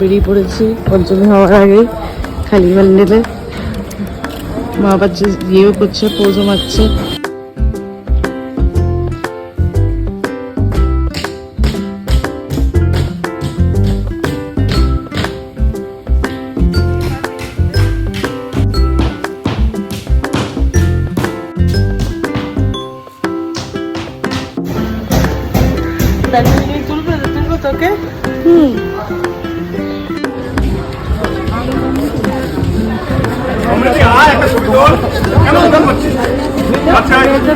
বেরিয়ে পড়েছি পঞ্চমী হওয়ার আগে খালি প্যান্ডেলে। মা আবার ইয়েও করছে, পোজও মারছে। তুলবো তোকে?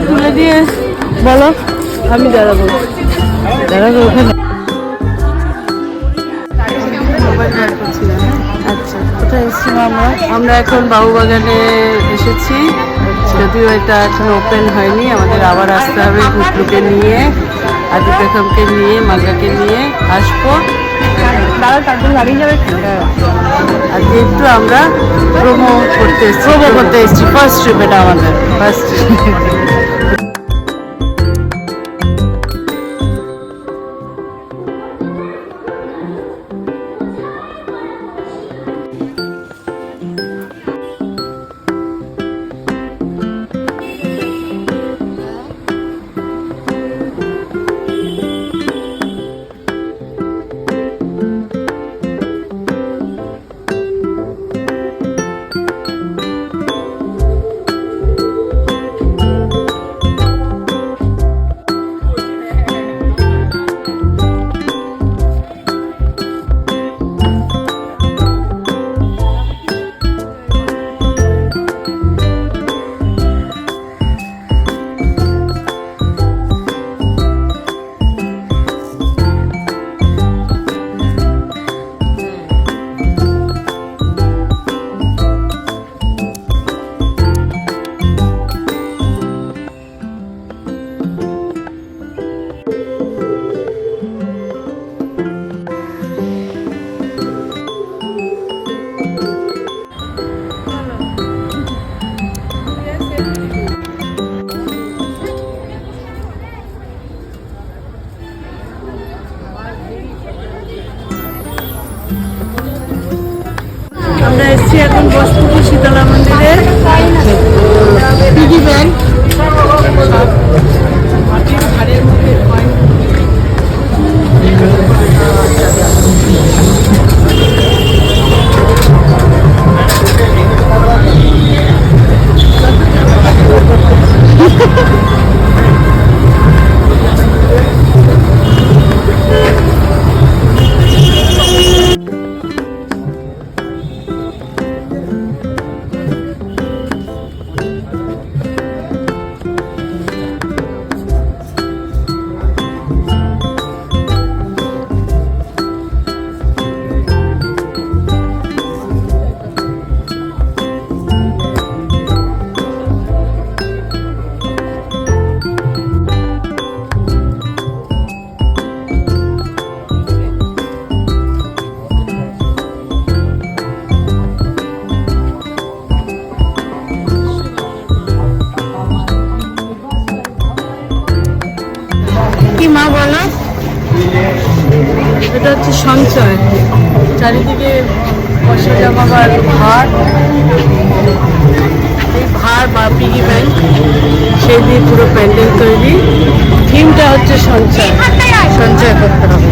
তুলে দিয়ে বলো, আমি দাঁড়াবো ওখানে। আচ্ছা, কোথায় এসেছিলাম আমরা? এখন বাবুবাগানে এসেছি। যদিও এটা এখন ওপেন হয়নি, আমাদের আবার আসতে হবে ভুটলুকে নিয়ে, আদি বেগমকে নিয়ে, মাঙ্গাকে নিয়ে আসবো। আর যেহেতু আমরা প্রোমো করতে এসেছি, ফার্স্ট ট্রিপ এটা আমাদের ফার্স্ট ট্রিপ। আমরা এসেছি এখন বসপুকুর শীতলা মন্দিরে। পিগি ব্যাংক কি মা বলো? এটা হচ্ছে সঞ্চয়, চারিদিকে পয়সা জমাবার ভার, এই ভার বা পিগি ব্যাংক, সেই দিয়ে পুরো প্যান্ডেল তৈরি। থিমটা হচ্ছে সঞ্চয় করতে হবে।